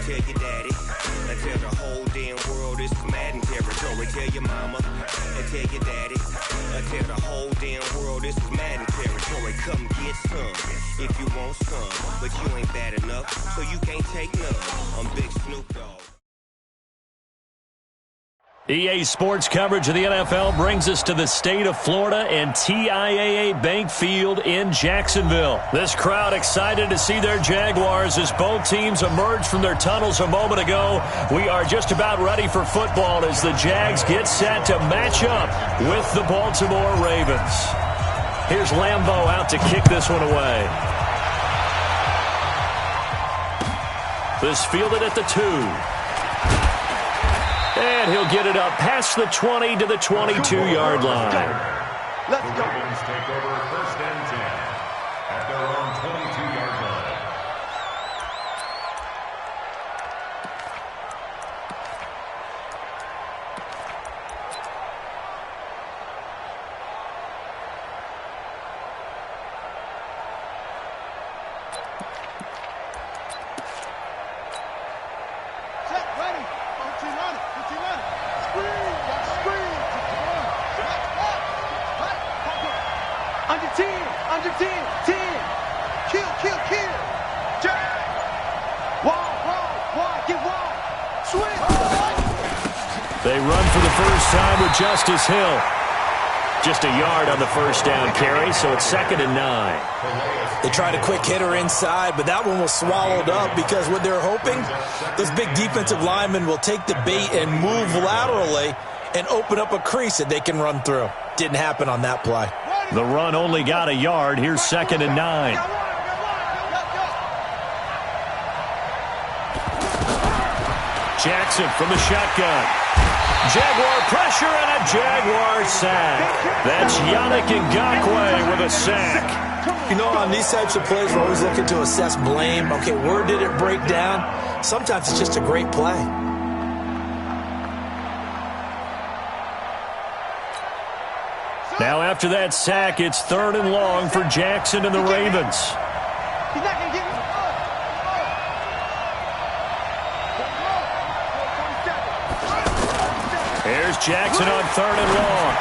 tell your daddy, and tell the whole damn world it's Madden territory. Tell your mama, and tell your daddy, and tell the whole damn world this is Madden territory. Come get some, if you want some, but you ain't bad enough, so you can't take none. I'm Big Snoop Dogg. EA Sports coverage of the NFL brings us to the state of Florida and TIAA Bank Field in Jacksonville. This crowd excited to see their Jaguars as both teams emerged from their tunnels a moment ago. We are just about ready for football as the Jags get set to match up with the Baltimore Ravens. Here's Lambeau out to kick this one away. This fielded at the 2. And he'll get it up past the 20 to the 22-yard line. Let's go. The Ravens take over first and 10 at their own 22-yard line. They run for the first time with Justice Hill. Just a yard on the first down carry, so it's 2nd and 9. They tried a quick hitter inside, but that one was swallowed up because what they're hoping, those big defensive linemen will take the bait and move laterally and open up a crease that they can run through. Didn't happen on that play. The run only got a yard. Here's 2nd and 9. Jackson from the shotgun. Jaguar pressure and a Jaguar sack. That's Yannick Ngakoue with a sack. You know, on these types of plays, we're always looking to assess blame. Okay, where did it break down? Sometimes it's just a great play. Now after that sack, it's 3rd and long for Jackson and the Ravens. Here's Jackson on 3rd and long.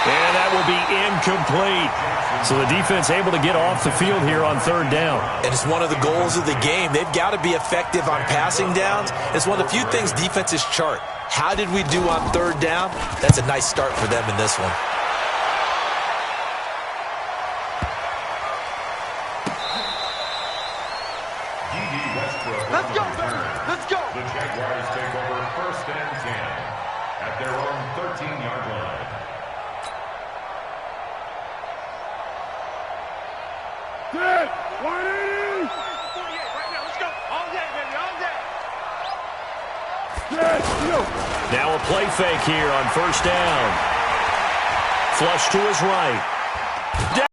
And that will be incomplete. So the defense able to get off the field here on 3rd down. And it's one of the goals of the game. They've got to be effective on passing downs. It's one of the few things defenses chart. How did we do on 3rd down? That's a nice start for them in this one. Let's go, baby. Let's go. The Jaguars take over 1st and 10 at their own 13-yard line. Good. 180. 48 right now. Let's go. All day, baby. All day. Now a play fake here on 1st down. Flush to his right.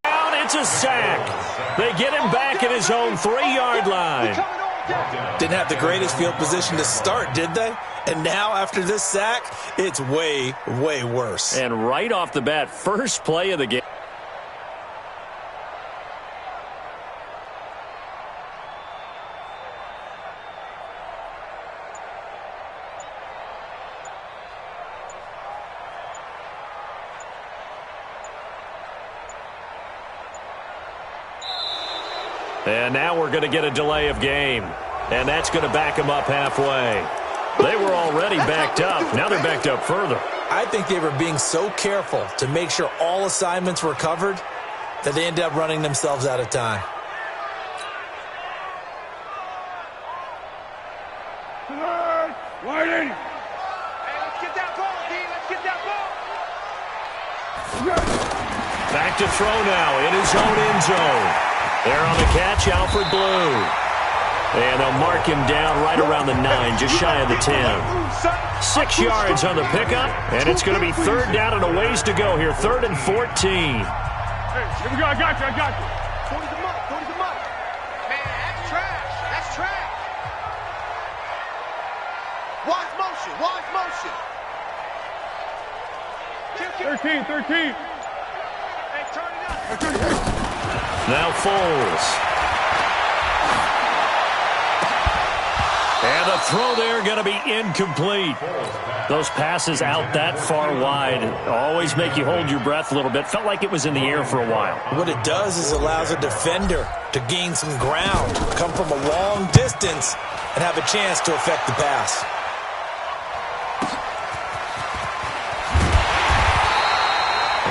Down, it's a sack. They get him back at his own 3-yard line. Didn't have the greatest field position to start, did they? And now after this sack, it's way, way worse. And right off the bat, first play of the game. And now we're going to get a delay of game. And that's going to back them up halfway. They were already backed up. Now they're backed up further. I think they were being so careful to make sure all assignments were covered that they ended up running themselves out of time. Waiting. Hey, let's get that ball, D. Let's get that ball. Back to throw now in his own end zone. There on the catch, Alfred Blue. And they'll mark him down right around the 9, just shy of the 10. 6 yards on the pickup, and it's going to be 3rd down and a ways to go here. 3rd and 14. Hey, here we go. I got you. I got you. 40 the mark. 40 the mark. Man, that's trash. That's trash. Wise motion. Wise motion. 13. Hey, turn it up. Now Foles. And the throw there going to be incomplete. Those passes out that far wide always make you hold your breath a little bit. Felt like it was in the air for a while. What it does is allows a defender to gain some ground, come from a long distance, and have a chance to affect the pass.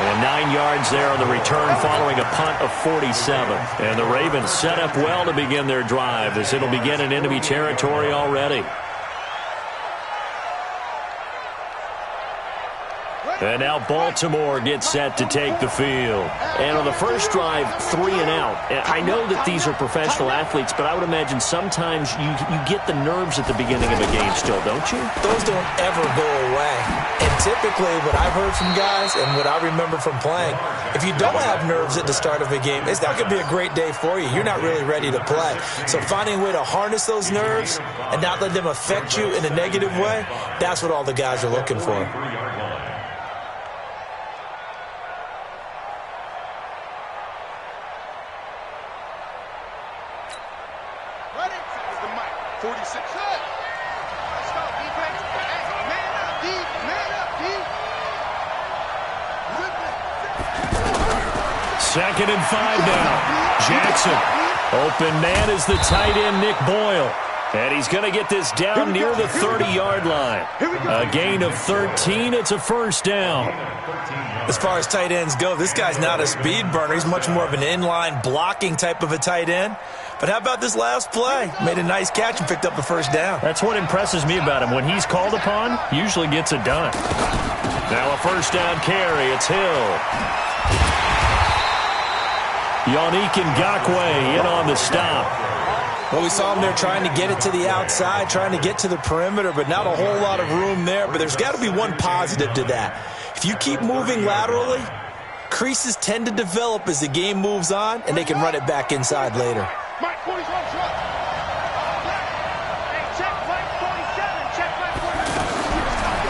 And 9 yards there on the return following a punt of 47. And the Ravens set up well to begin their drive as it'll begin in enemy territory already. And now Baltimore gets set to take the field. And on the first drive, 3 and out. I know that these are professional athletes, but I would imagine sometimes you get the nerves at the beginning of a game still, don't you? Those don't ever go away. And typically what I've heard from guys and what I remember from playing, if you don't have nerves at the start of a game, it's not going to be a great day for you. You're not really ready to play. So finding a way to harness those nerves and not let them affect you in a negative way, that's what all the guys are looking for. Second and 5 now. Jackson. Open man is the tight end, Nick Boyle. And he's going to get this down near the 30-yard line. A gain of 13. It's a first down. As far as tight ends go, this guy's not a speed burner. He's much more of an inline blocking type of a tight end. But how about this last play? Made a nice catch and picked up a first down. That's what impresses me about him. When he's called upon, usually gets it done. Now a first down carry. It's Hill. Yannick Ngakoue in on the stop. Well, we saw him there trying to get it to the outside, trying to get to the perimeter, but not a whole lot of room there. But there's got to be one positive to that. If you keep moving laterally, creases tend to develop as the game moves on, and they can run it back inside later.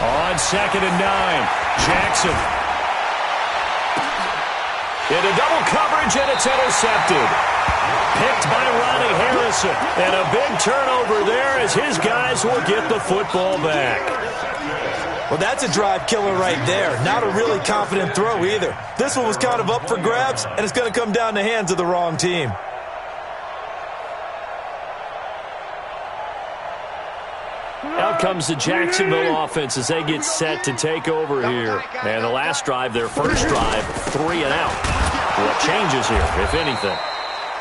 On 2nd and 9, Jackson. Into double coverage, and it's intercepted. Picked by Ronnie Harrison. And a big turnover there as his guys will get the football back. Well, that's a drive killer right there. Not a really confident throw either. This one was kind of up for grabs, and it's going to come down the hands of the wrong team. Out comes the Jacksonville offense as they get set to take over here. And the last drive, their first drive, 3 and out. What changes here, if anything?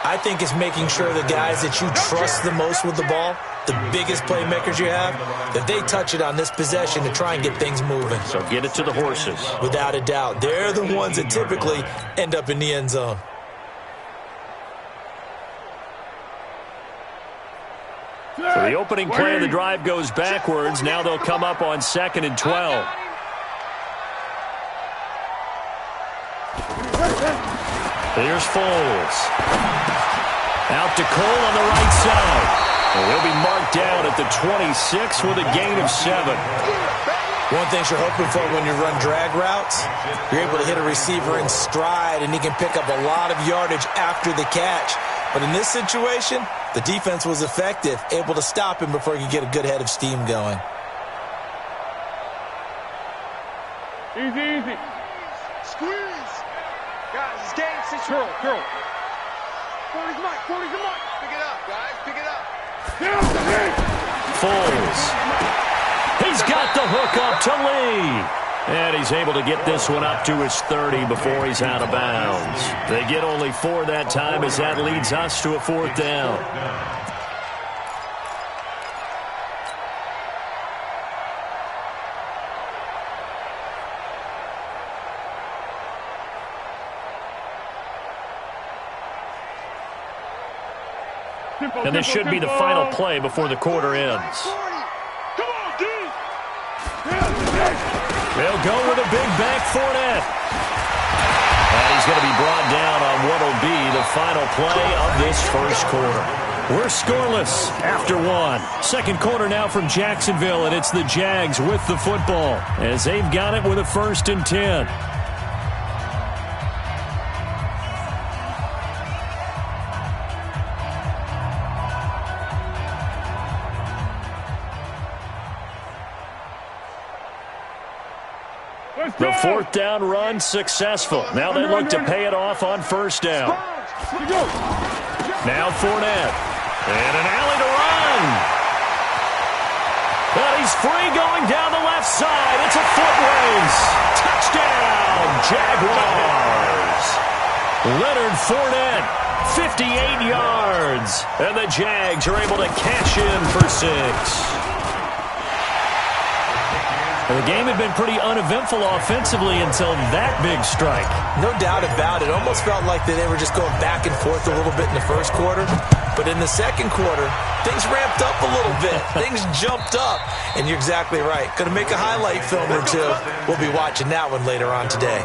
I think it's making sure the guys that you trust the most with the ball, the biggest playmakers you have, that they touch it on this possession to try and get things moving. So get it to the horses. Without a doubt. They're the ones that typically end up in the end zone. So the opening play of the drive goes backwards. Now they'll come up on 2nd and 12. Here's Foles. Out to Cole on the right side. And he'll be marked down at the 26 with a gain of 7. One thing you're hoping for when you run drag routes, you're able to hit a receiver in stride, and he can pick up a lot of yardage after the catch. But in this situation, the defense was effective, able to stop him before he could get a good head of steam going. Easy. Squeeze. Guys, it's game situation. Curl. 40's the mic. Pick it up, guys. Pick it up. Foles. He's got the hook up to Lee. And he's able to get this one up to his 30 before he's out of bounds. They get only 4 that time as that leads us to a 4th down. And this should be the final play before the quarter ends. Come on, dude. They'll go with a big back Fournette. And he's going to be brought down on what will be the final play of this first quarter. We're scoreless after 1. Second quarter now from Jacksonville, and it's the Jags with the football as they've got it with a 1st and 10. The fourth down run successful. Now they look to pay it off on first down. Now Fournette. And an alley to run. But he's free going down the left side. It's a foot race. Touchdown, Jaguars. Leonard Fournette, 58 yards. And the Jags are able to cash in for 6. The game had been pretty uneventful offensively until that big strike. No doubt about it. Almost felt like they were just going back and forth a little bit in the first quarter. But in the second quarter, things ramped up a little bit. Things jumped up. And you're exactly right. Going to make a highlight film or two. We'll be watching that one later on today.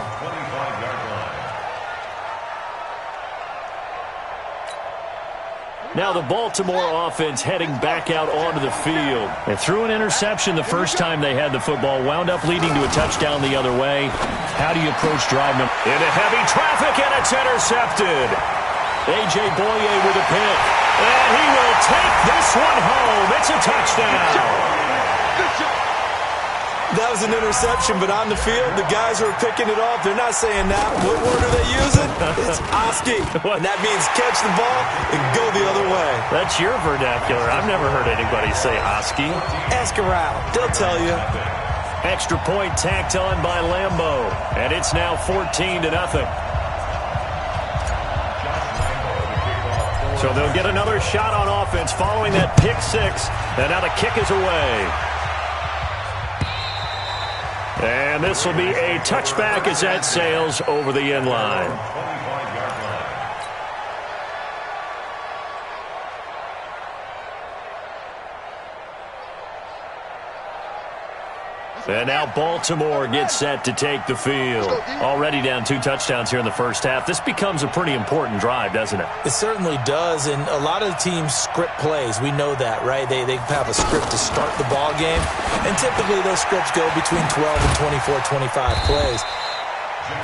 Now the Baltimore offense heading back out onto the field. They threw an interception the first time they had the football, wound up leading to a touchdown the other way. How do you approach driving them into heavy traffic, and it's intercepted. A.J. Boye with a pick, and he will take this one home. It's a touchdown. That was an interception, but on the field, the guys who are picking it off, they're not saying that. What word are they using? It's Oski. And that means catch the ball and go the other way. That's your vernacular. I've never heard anybody say Oski. Ask around. They'll tell you. Extra point tacked on by Lambeau. And it's now 14-0. So they'll get another shot on offense following that pick six. And now the kick is away. And this will be a touchback as that sails over the end line. And now Baltimore gets set to take the field. Already down 2 touchdowns here in the first half. This becomes a pretty important drive, doesn't it? It certainly does, and a lot of the teams script plays. We know that, right? They have a script to start the ball game, and typically those scripts go between 12 and 24, 25 plays.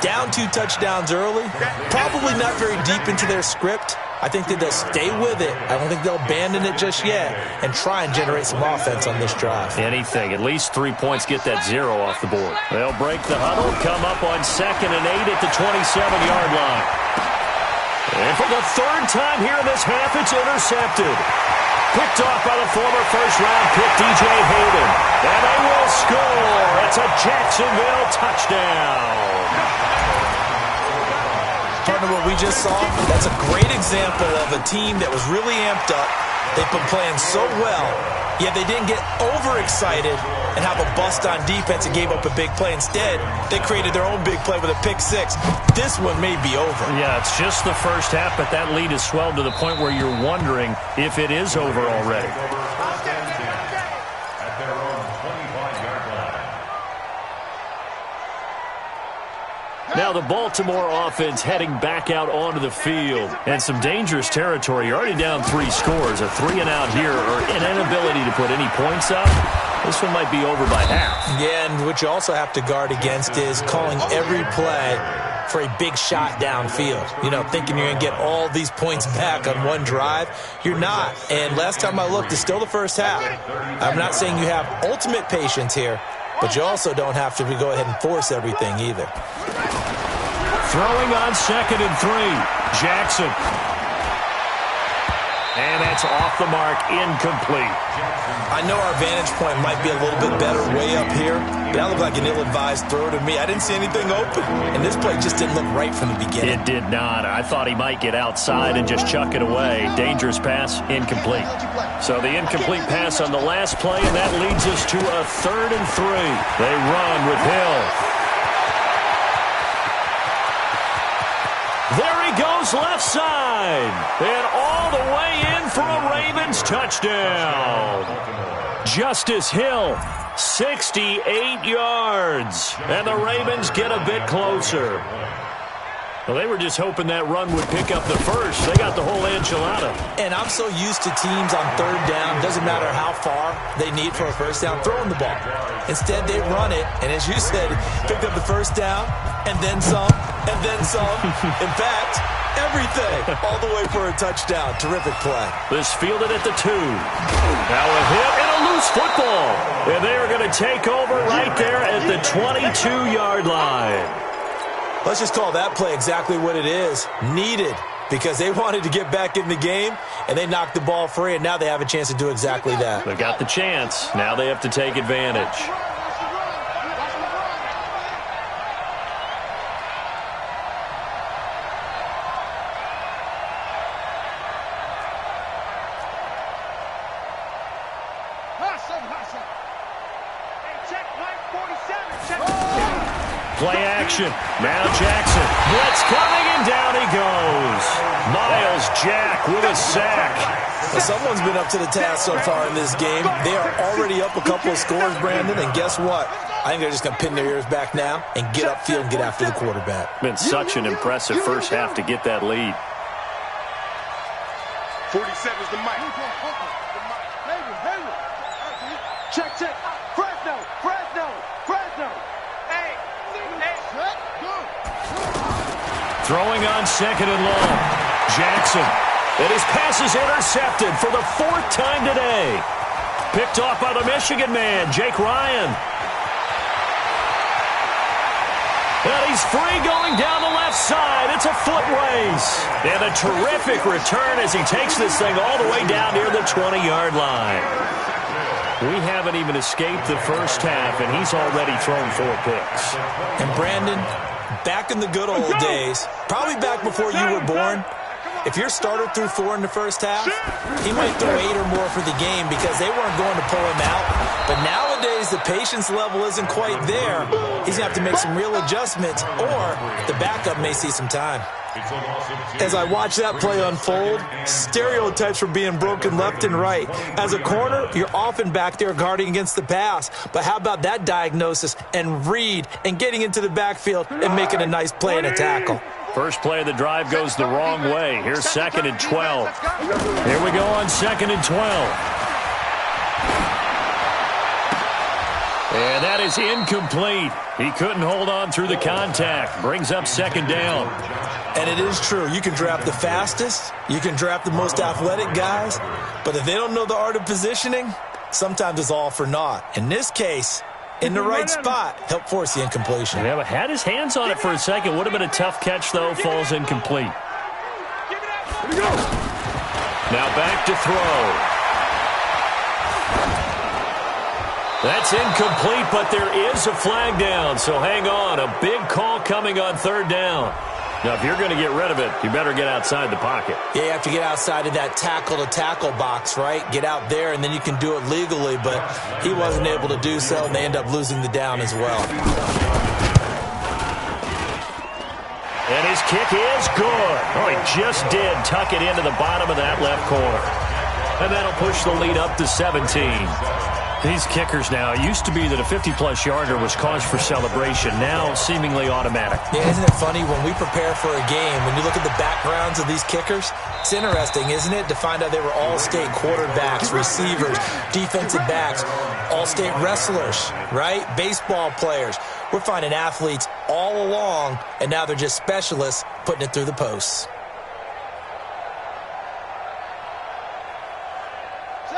Down 2 touchdowns early, probably not very deep into their script. I think that they'll stay with it. I don't think they'll abandon it just yet and try and generate some offense on this drive. Anything. At least 3 points get that 0 off the board. They'll break the huddle, come up on 2nd and 8 at the 27-yard line. And for the 3rd time here in this half, it's intercepted. Picked off by the former first-round pick, DJ Hayden. And they will score. It's a Jacksonville touchdown. Partner, what we just saw, that's a great example of a team that was really amped up. They've been playing so well, yet they didn't get overexcited and have a bust on defense and gave up a big play. Instead, they created their own big play with a pick six. This one may be over. Yeah, it's just the first half, but that lead has swelled to the point where you're wondering if it is over already. Now the Baltimore offense heading back out onto the field. And some dangerous territory. You're already down 3 scores. A 3-and-out here or an inability to put any points up. This one might be over by half. Yeah, and what you also have to guard against is calling every play for a big shot downfield. You know, thinking you're going to get all these points back on one drive. You're not. And last time I looked, it's still the first half. I'm not saying you have ultimate patience here, but you also don't have to go ahead and force everything either. Throwing on 2nd and 3. Jackson. And that's off the mark, incomplete. I know our vantage point might be a little bit better way up here, but that looked like an ill-advised throw to me. I didn't see anything open, and this play just didn't look right from the beginning. It did not. I thought he might get outside and just chuck it away. Dangerous pass, incomplete. So the incomplete pass on the last play, and that leads us to a 3rd and 3. They run with Hill. There he goes left side. And all the way in for a Ravens touchdown. Justice Hill, 68 yards. And the Ravens get a bit closer. Well, they were just hoping that run would pick up the first. They got the whole enchilada. And I'm so used to teams on 3rd down, doesn't matter how far they need for a first down, throwing the ball. Instead, they run it, and as you said, picked up the first down, and then some, and then some. In fact, everything, all the way for a touchdown. Terrific play. This fielded at the 2. Now a hit and a loose football. And they are going to take over right there at the 22-yard line. Let's just call that play exactly what it is. Needed. Because they wanted to get back in the game, and they knocked the ball free, and now they have a chance to do exactly that. They've got the chance. Now they have to take advantage. Play action. Now Jackson. Blitz coming, and down he goes. Miles Jack with a sack. Well, someone's been up to the task so far in this game. They are already up a couple of scores, Brandon, and guess what? I think they're just going to pin their ears back now and get upfield and get after the quarterback. Been such an impressive first half to get that lead. 47's the mic. Check, check. Fresno. Hey. Throwing on second and long. Jackson. And his pass is intercepted for the fourth time today. Picked off by the Michigan man, Jake Ryan. And he's free going down the left side. It's a foot race. And a terrific return as he takes this thing all the way down near the 20-yard line. We haven't even escaped the first half, and he's already thrown 4 picks. And Brandon, back in the good old days, probably back before you were born, if your starter threw 4 in the first half, he might throw 8 or more for the game because they weren't going to pull him out. But nowadays, the patience level isn't quite there. He's going to have to make some real adjustments, or the backup may see some time. As I watch that play unfold, stereotypes were being broken left and right. As a corner, you're often back there guarding against the pass. But how about that diagnosis and read and getting into the backfield and making a nice play and a tackle? First play of the drive goes the wrong way. Here's 2nd and 12. Here we go on 2nd and 12. And that is incomplete. He couldn't hold on through the contact. Brings up 2nd down. And it is true. You can draft the fastest. You can draft the most athletic guys. But if they don't know the art of positioning, sometimes it's all for naught. In this case, in the right spot, help force the incompletion. Yeah, but had his hands on it for a second. Would have been a tough catch, though. Falls incomplete. Now back to throw. That's incomplete, but there is a flag down, so hang on. A big call coming on 3rd down. Now, if you're going to get rid of it, you better get outside the pocket. Yeah, you have to get outside of that tackle-to-tackle box, right? Get out there, and then you can do it legally, but he wasn't able to do so, and they end up losing the down as well. And his kick is good. Oh, he just did tuck it into the bottom of that left corner. And that'll push the lead up to 17. These kickers now, it used to be that a 50-plus yarder was cause for celebration. Now, seemingly automatic. Yeah, isn't it funny? When we prepare for a game, when you look at the backgrounds of these kickers, it's interesting, isn't it, to find out they were all-state quarterbacks, receivers, defensive backs, all-state wrestlers, right? Baseball players. We're finding athletes all along, and now they're just specialists putting it through the posts.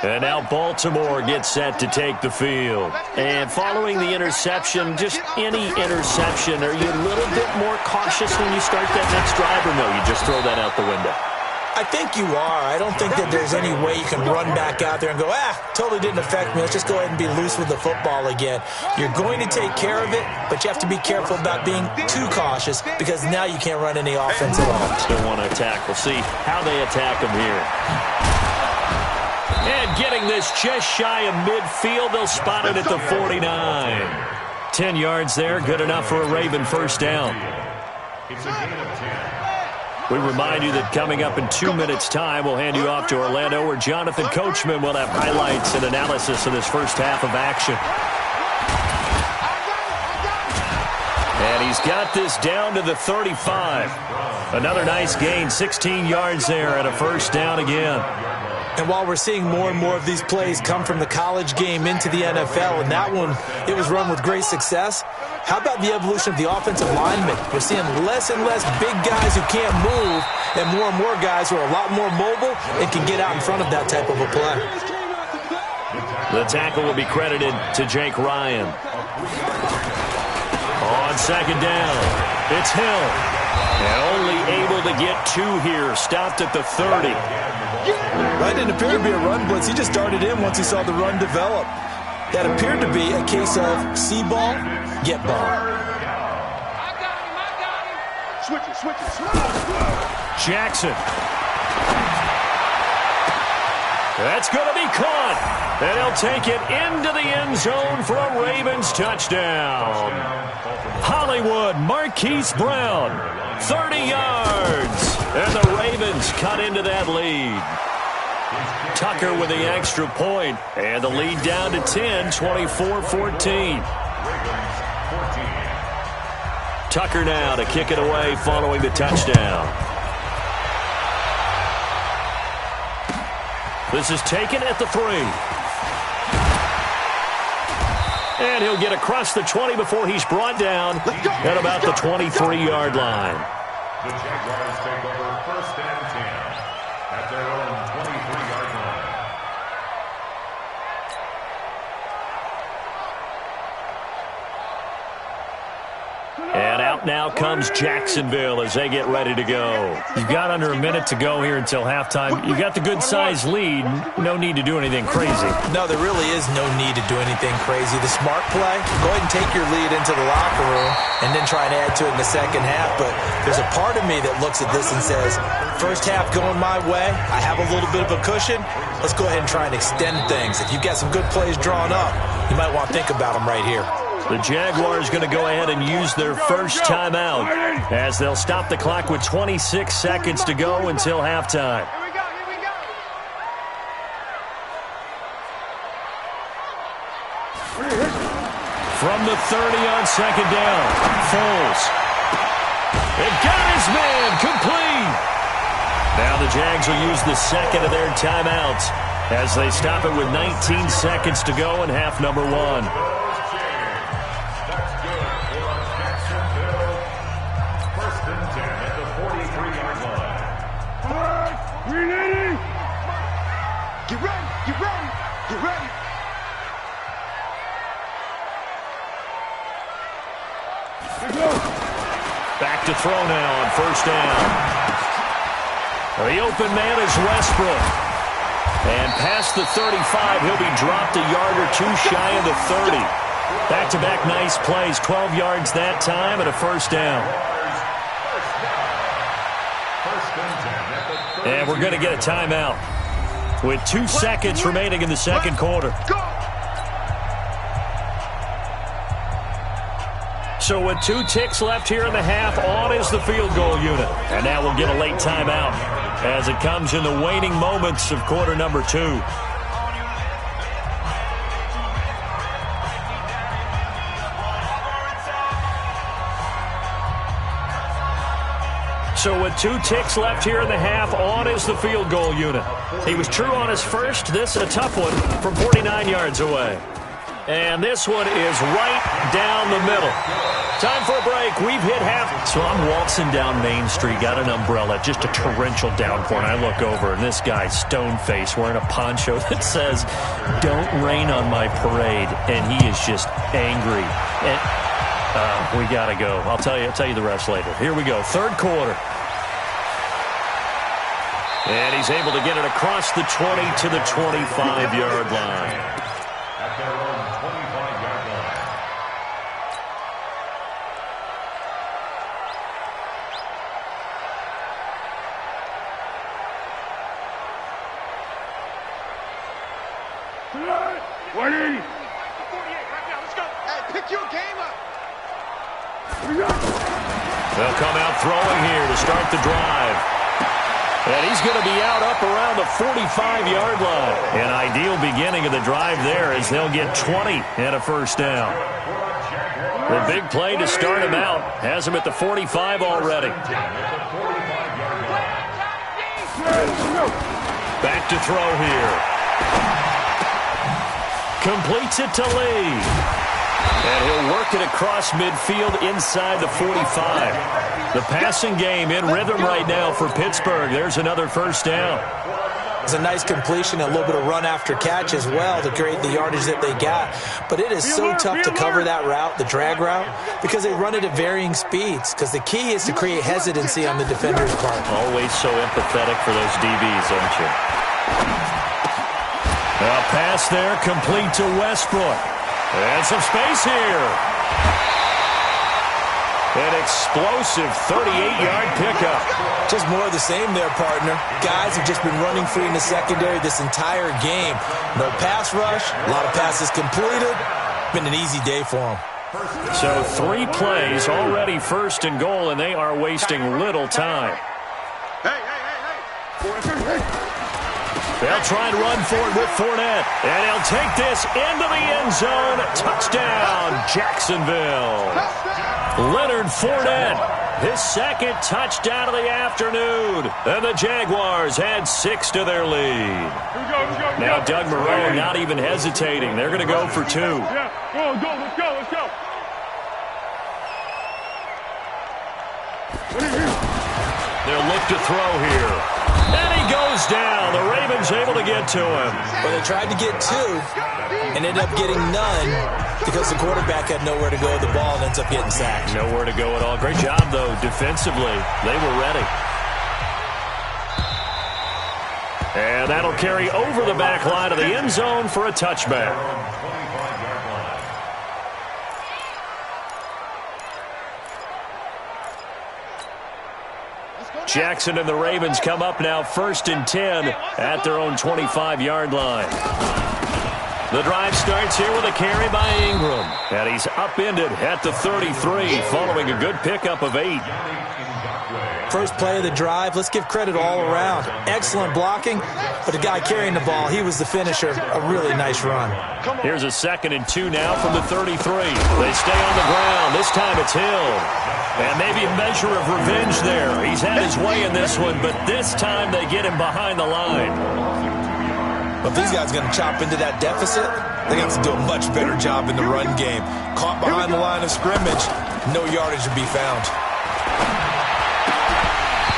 And now Baltimore gets set to take the field. And following the interception, just any interception, are you a little bit more cautious when you start that next drive, or no, you just throw that out the window? I think you are. I don't think that there's any way you can run back out there and go, totally didn't affect me. Let's just go ahead and be loose with the football again. You're going to take care of it, but you have to be careful about being too cautious because now you can't run any offense at all. Still want to attack. We'll see how they attack them here. And getting this just shy of midfield, they'll spot it at the 49. 10 yards there, good enough for a Raven first down. It's a gain of 10. We remind you that coming up in 2 minutes' time, we'll hand you off to Orlando, where Jonathan Coachman will have highlights and analysis of this first half of action. And he's got this down to the 35. Another nice gain, 16 yards there, and a first down again. And while we're seeing more and more of these plays come from the college game into the NFL, and that one, it was run with great success, how about the evolution of the offensive linemen? We're seeing less and less big guys who can't move, and more guys who are a lot more mobile and can get out in front of that type of a play. The tackle will be credited to Jake Ryan. On second down, it's Hill. And only able to get 2 here. Stopped at the 30. That didn't appear to be a run blitz. He just darted in once he saw the run develop. That appeared to be a case of see ball, get ball. I got him. Switch it. Jackson. That's going to be caught. And he'll take it into the end zone for a Ravens touchdown. Hollywood Marquise Brown, 30 yards. And the Ravens cut into that lead. Tucker with the extra point. And the lead down to 10, 24-14. Tucker now to kick it away following the touchdown. This is taken at the 3. And he'll get across the 20 before he's brought down at about the 23-yard line. The Jaguars take over 1st and 10 at their own 23-yard line. And out now comes Jacksonville as they get ready to go. You've got under a minute to go here until halftime. You've got the good-sized lead. No need to do anything crazy. No, there really is no need to do anything crazy. The smart play, go ahead and take your lead into the locker room and then try and add to it in the second half. But there's a part of me that looks at this and says, first half going my way, I have a little bit of a cushion. Let's go ahead and try and extend things. If you've got some good plays drawn up, you might want to think about them right here. The Jaguars going to go ahead and use their first timeout as they'll stop the clock with 26 seconds to go until halftime. Here we go. From the 30 on second down, Foles. It got his man complete. Now the Jags will use the second of their timeouts as they stop it with 19 seconds to go in half number 1. Get ready. Back to throw now on first down. The open man is Westbrook. And past the 35, he'll be dropped a yard or 2 shy of the 30. Back-to-back nice plays, 12 yards that time and a first down. And we're going to get a timeout with 2 seconds remaining in the second quarter. So with 2 ticks left here in the half, on is the field goal unit. And now we'll get a late timeout as it comes in the waning moments of quarter number 2. So with 2 ticks left here in the half, on is the field goal unit. He was true on his first. This a tough one from 49 yards away. And this one is right down the middle. Time for a break. We've hit half. So I'm waltzing down Main Street, got an umbrella, just a torrential downpour, and I look over, and this guy, stone-faced, wearing a poncho that says, "Don't rain on my parade," and he is just angry. And we got to go. I'll tell you the rest later. Here we go, third quarter. And he's able to get it across the 20 to the 25-yard line. At their own 25-yard line. Waiting. Let's go. Hey, pick your game up. They'll come out throwing here to start the drive. And he's going to be out up around the 45-yard line. An ideal beginning of the drive there as they'll get 20 and a first down. The big play to start him out has him at the 45 already. Back to throw here. Completes it to Lee. And he'll work it across midfield inside the 45. The passing game in rhythm right now for Pittsburgh. There's another first down. It's a nice completion, a little bit of run after catch as well to create the yardage that they got. But it is so tough to cover that route, the drag route, because they run it at varying speeds. Because the key is to create hesitancy on the defender's part. Always so empathetic for those DBs, aren't you? A pass there, complete to Westbrook. And some space here. An explosive 38-yard pickup. Just more of the same there, partner. Guys have just been running free in the secondary this entire game. No pass rush, a lot of passes completed. Been an easy day for them. So 3 plays, already first and goal, and they are wasting little time. They'll try and run for it with Fournette. And he'll take this into the end zone. Touchdown, Jacksonville. Leonard Fournette, his second touchdown of the afternoon. And the Jaguars add 6 to their lead. Now Doug Moreau not even hesitating. They're going to go for 2. Yeah, let's go. They'll look to throw here. And he goes down. The Ravens able to get to him. Well, they tried to get 2 and ended up getting none because the quarterback had nowhere to go with the ball and ends up getting sacked. Nowhere to go at all. Great job, though, defensively. They were ready. And that'll carry over the back line of the end zone for a touchback. Jackson and the Ravens come up now 1st and 10 at their own 25-yard line. The drive starts here with a carry by Ingram. And he's upended at the 33 following a good pickup of 8. First play of the drive, let's give credit all around. Excellent blocking, but the guy carrying the ball, he was the finisher. A really nice run. Here's a 2nd and 2 now from the 33. They stay on the ground. This time it's Hill. And maybe a measure of revenge there. He's had his way in this one, but this time they get him behind the line. Well, if these guys are going to chop into that deficit, they're going to have to do a much better job in the run game. Caught behind the line of scrimmage, no yardage to be found.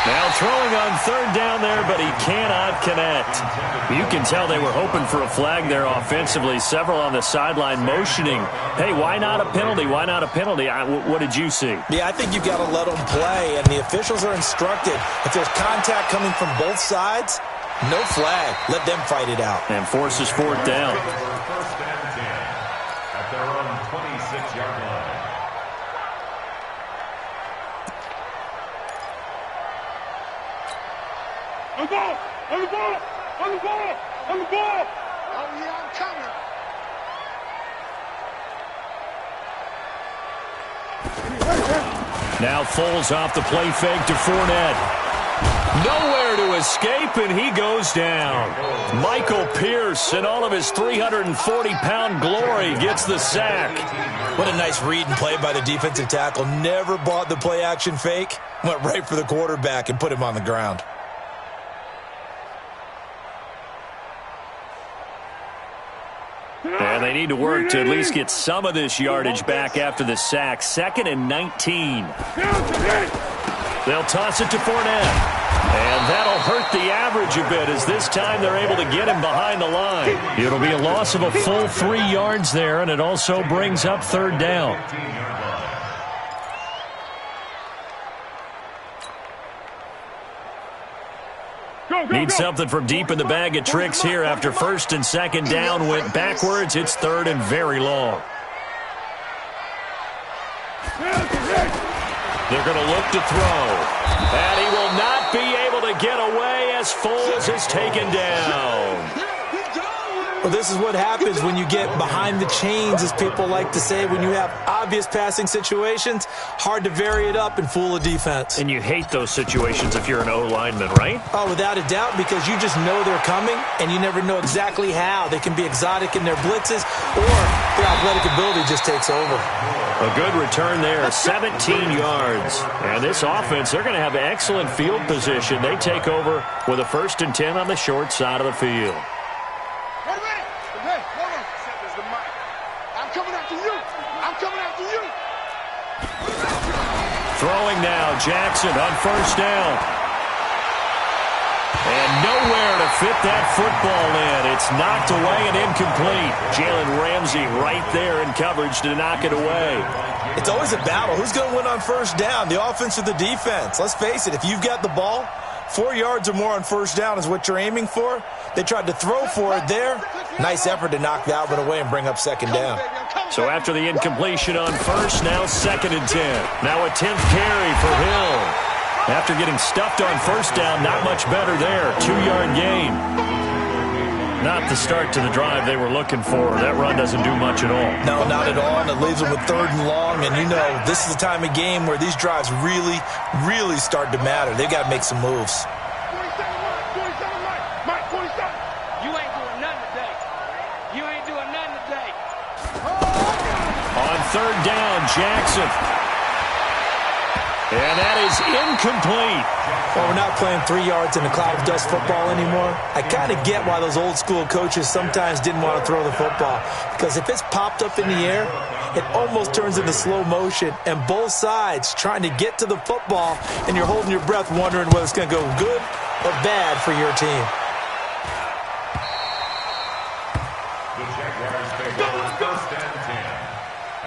Now throwing on 3rd down there, but he cannot connect. You can tell they were hoping for a flag there offensively. Several on the sideline motioning, hey, why not a penalty? Why not a penalty? What did you see? Yeah, I think you've got to let them play, and the officials are instructed. If there's contact coming from both sides, no flag. Let them fight it out. And forces 4th down. First and 10 at their own 26-yard line. On the ball! On the ball! On the ball! On the ball! Oh, yeah, I'm coming. Now Foles off the play fake to Fournette. Nowhere to escape, and he goes down. Michael Pierce, in all of his 340-pound glory, gets the sack. What a nice read and play by the defensive tackle. Never bought the play-action fake. Went right for the quarterback and put him on the ground. And they need to work to at least get some of this yardage back after the sack. 2nd and 19. They'll toss it to Fournette. And that'll hurt the average a bit as this time they're able to get him behind the line. It'll be a loss of a full 3 yards there, and it also brings up 3rd down. Need something from deep in the bag of tricks here after 1st and 2nd down went backwards. It's 3rd and very long. They're going to look to throw. And he will not be able to get away as Foles is taken down. Well, this is what happens when you get behind the chains, as people like to say. When you have obvious passing situations, hard to vary it up and fool a defense. And you hate those situations if you're an O-lineman, right? Oh, without a doubt, because you just know they're coming, and you never know exactly how. They can be exotic in their blitzes, or their athletic ability just takes over. A good return there, 17 yards. And this offense, they're going to have excellent field position. They take over with a 1st and 10 on the short side of the field. Hey, hold on. There's the mic. I'm coming after you. I'm coming after you. Throwing now, Jackson on 1st down. And nowhere to fit that football in. It's knocked away and incomplete. Jalen Ramsey right there in coverage to knock it away. It's always a battle. Who's going to win on first down, the offense or the defense? Let's face it, if you've got the ball, 4 yards or more on first down is what you're aiming for. They tried to throw for it there. Nice effort to knock that one away and bring up second down. So after the incompletion on first, now 2nd and 10. Now a 10th carry for Hill. After getting stuffed on first down, not much better there. 2-yard gain. Not the start to the drive they were looking for. That run doesn't do much at all. No, not at all, and it leaves them with 3rd and long. And you know, this is the time of game where these drives really, really start to matter. They've got to make some moves. 27, Mike, 27. You ain't doing nothing today. You ain't doing nothing today. On 3rd down, Jackson. And that is incomplete. Well, we're not playing 3 yards in a cloud of dust football anymore. I kind of get why those old school coaches sometimes didn't want to throw the football. Because if it's popped up in the air, it almost turns into slow motion. And both sides trying to get to the football, and you're holding your breath wondering whether it's going to go good or bad for your team. The Jaguars take over 1st and 10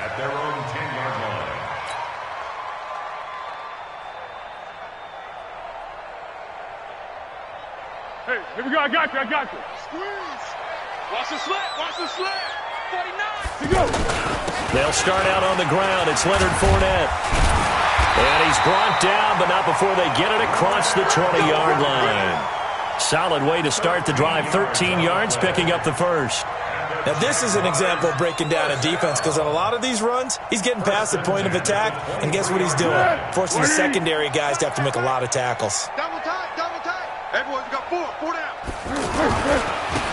at their own 10-yard line. Hey, here we go. I got you. Squeeze. Watch the slant. Watch the slant. 49. Here you go. They'll start out on the ground. It's Leonard Fournette. And he's brought down, but not before they get it across the 20-yard line. Solid way to start the drive. 13 yards, picking up the first. Now, this is an example of breaking down a defense, because on a lot of these runs, he's getting past the point of attack, and guess what he's doing? Forcing the secondary guys to have to make a lot of tackles. Double tight. Hey, boys, we got 4 down.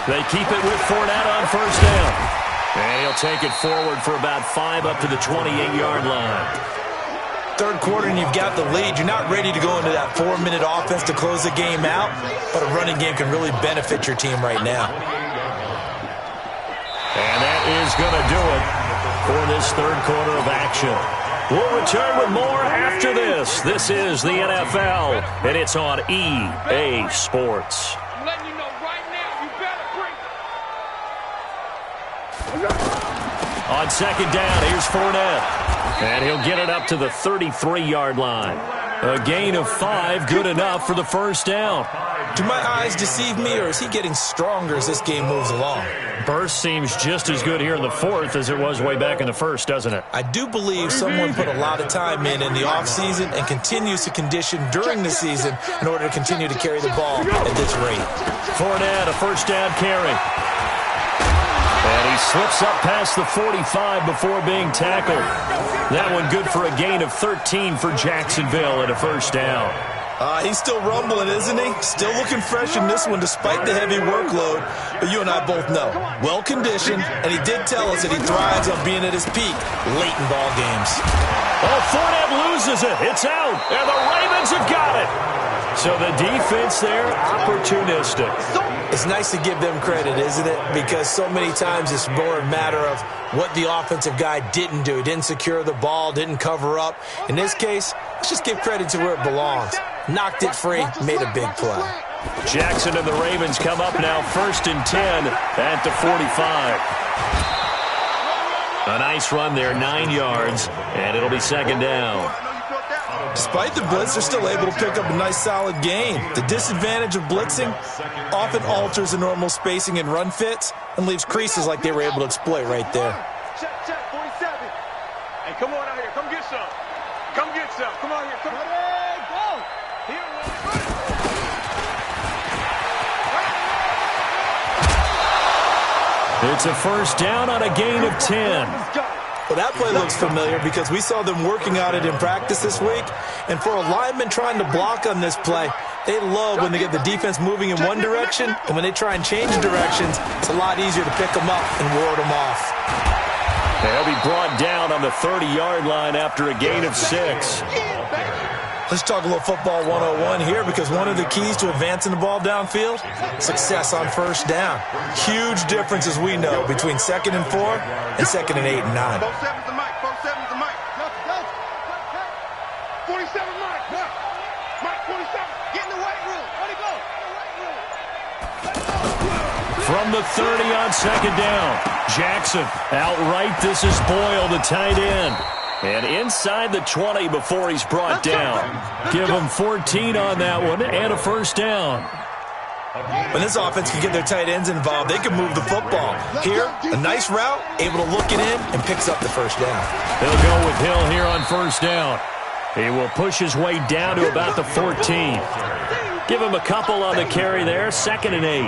They keep it with Fournette on first down. And he'll take it forward for about 5 up to the 28-yard line. 3rd quarter and you've got the lead. You're not ready to go into that 4-minute offense to close the game out, but a running game can really benefit your team right now. And that is going to do it for this 3rd quarter of action. We'll return with more after this. This is the NFL, and it's on EA Sports. I'm letting you know right now, you better bring. On 2nd down, here's Fournette. And he'll get it up to the 33-yard line. A gain of 5, good enough for the first down. Do my eyes deceive me, or is he getting stronger as this game moves along? Burst seems just as good here in the 4th as it was way back in the 1st, doesn't it? I do believe someone put a lot of time in the offseason and continues to condition during the season in order to continue to carry the ball at this rate. Fournette, a first down carry. And he slips up past the 45 before being tackled. That one good for a gain of 13 for Jacksonville and a first down. He's still rumbling, isn't he? Still looking fresh in this one despite the heavy workload. But you and I both know, well-conditioned, and he did tell us that he thrives on being at his peak late in ball games. Oh, Fournette loses it. It's out, and the Ravens have got it. So the defense there, opportunistic. It's nice to give them credit, isn't it? Because so many times it's more a matter of what the offensive guy didn't do. Didn't secure the ball, didn't cover up. In this case, let's just give credit to where it belongs. Knocked it free, made a big play. Jackson and the Ravens come up now 1st and 10 at the 45. A nice run there, 9 yards, and it'll be 2nd down. Despite the blitz, they're still able to pick up a nice solid gain. The disadvantage of blitzing often alters the normal spacing and run fits and leaves creases like they were able to exploit right there. Check, 47. Hey, come on out here. Come get some. Come get some. Come on here. Come on. Hey, go. Here, It's a first down on a gain of 10. Well, that play looks familiar because we saw them working on it in practice this week. And for a lineman trying to block on this play, they love when they get the defense moving in one direction. And when they try and change directions, it's a lot easier to pick them up and ward them off. They'll be brought down on the 30-yard line after a gain of 6. Let's talk a little football 101 here, because one of the keys to advancing the ball downfield, success on first down. Huge difference, as we know, between 2nd and 4 and 2nd and 8 and 9. 47's the mic. 47's the mic. 47, Mike. Mike, 47. Get in the weight room. Where'd he go? from the 30 on second down. Jackson outright. This is Boyle, the tight end. And inside the 20 before he's brought down. Give him 14 on that one and a first down. When this offense can get their tight ends involved, they can move the football. Here, a nice route, able to look it in, and picks up the first down. They'll go with Hill here on first down. He will push his way down to about the 14. Give him a couple on the carry there, 2nd and 8.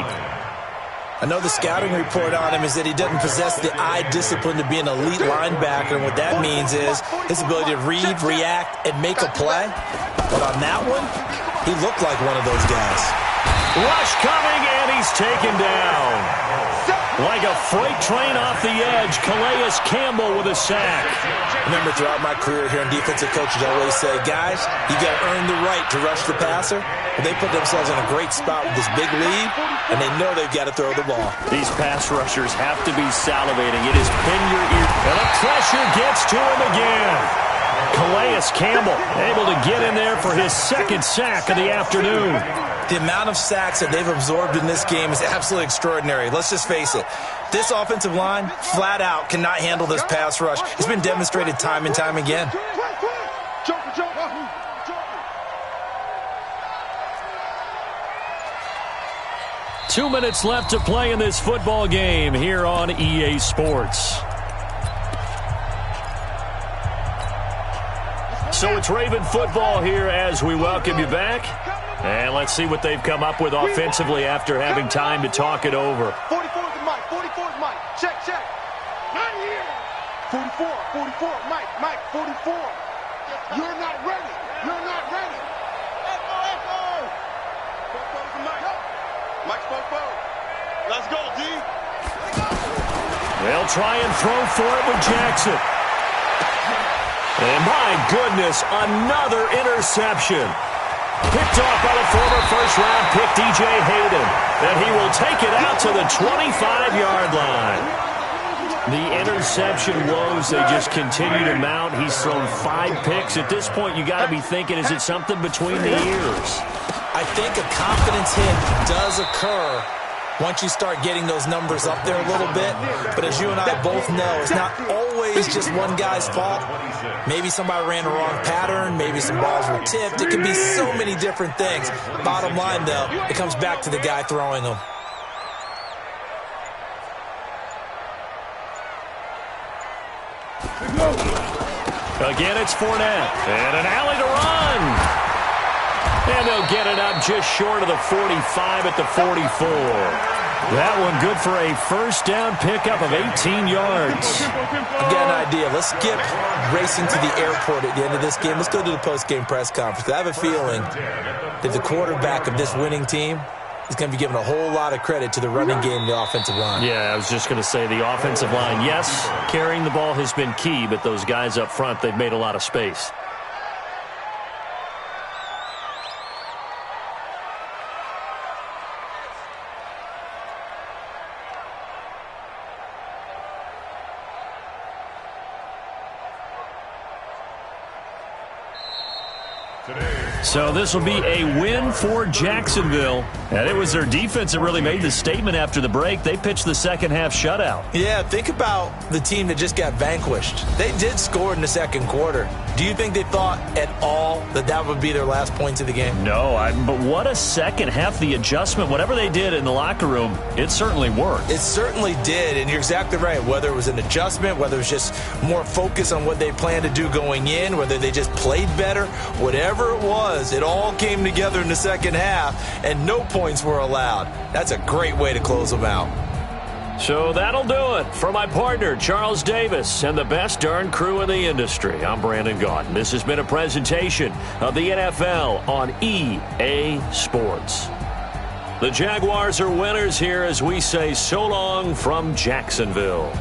I know the scouting report on him is that he doesn't possess the eye discipline to be an elite linebacker, and what that means is his ability to read, react, and make a play. But on that one, he looked like one of those guys. Rush coming, and he's taken down. Like a freight train off the edge, Calais Campbell with a sack. Remember, throughout my career here in defensive coaches, I always say, guys, you got to earn the right to rush the passer. But they put themselves in a great spot with this big lead, and they know they've got to throw the ball. These pass rushers have to be salivating. It is pin your ear. And the pressure gets to him again. Calais Campbell able to get in there for his 2nd sack of the afternoon. The amount of sacks that they've absorbed in this game is absolutely extraordinary. Let's just face it. This offensive line, flat out, cannot handle this pass rush. It's been demonstrated time and time again. 2 minutes left to play in this football game here on EA Sports. So it's Raven football here as we welcome you back. And let's see what they've come up with offensively after having time to talk it over. 44 is the Mike. 44 is Mike. Check. Not here. 44. Mike, 44. You're not ready. Echo. 44 is the Mike. Mike's 44. Let's go, D. They'll try and throw for it with Jackson. And my goodness, another interception. Picked off by the former first-round pick, DJ Hayden. And he will take it out to the 25-yard line. The interception woes, they just continue to mount. He's thrown 5 picks. At this point, you got to be thinking, is it something between the ears? I think a confidence hit does occur once you start getting those numbers up there a little bit. But as you and I both know, it's not always just one guy's fault. Maybe somebody ran the wrong pattern. Maybe some balls were tipped. It could be so many different things. Bottom line, though, it comes back to the guy throwing them. Again, it's Fournette. And an alley to run. And they'll get it up just short of the 45 at the 44. That one good for a first down pickup of 18 yards. I've got an idea. Let's skip racing to the airport at the end of this game. Let's go to the post-game press conference. I have a feeling that the quarterback of this winning team is going to be given a whole lot of credit to the running game and the offensive line. Yeah, I was just going to say the offensive line. Yes, carrying the ball has been key, but those guys up front, they've made a lot of space. So this will be a win for Jacksonville. And it was their defense that really made the statement after the break. They pitched the second half shutout. Yeah, think about the team that just got vanquished. They did score in the second quarter. Do you think they thought at all that that would be their last points of the game? No, but what a second half. The adjustment, whatever they did in the locker room, it certainly worked. It certainly did, and you're exactly right. Whether it was an adjustment, whether it was just more focus on what they planned to do going in, whether they just played better, whatever it was, it all came together in the second half, and no points were allowed. That's a great way to close them out. So that'll do it for my partner, Charles Davis, and the best darn crew in the industry. I'm Brandon Gaudin. This has been a presentation of the NFL on EA Sports. The Jaguars are winners here as we say so long from Jacksonville.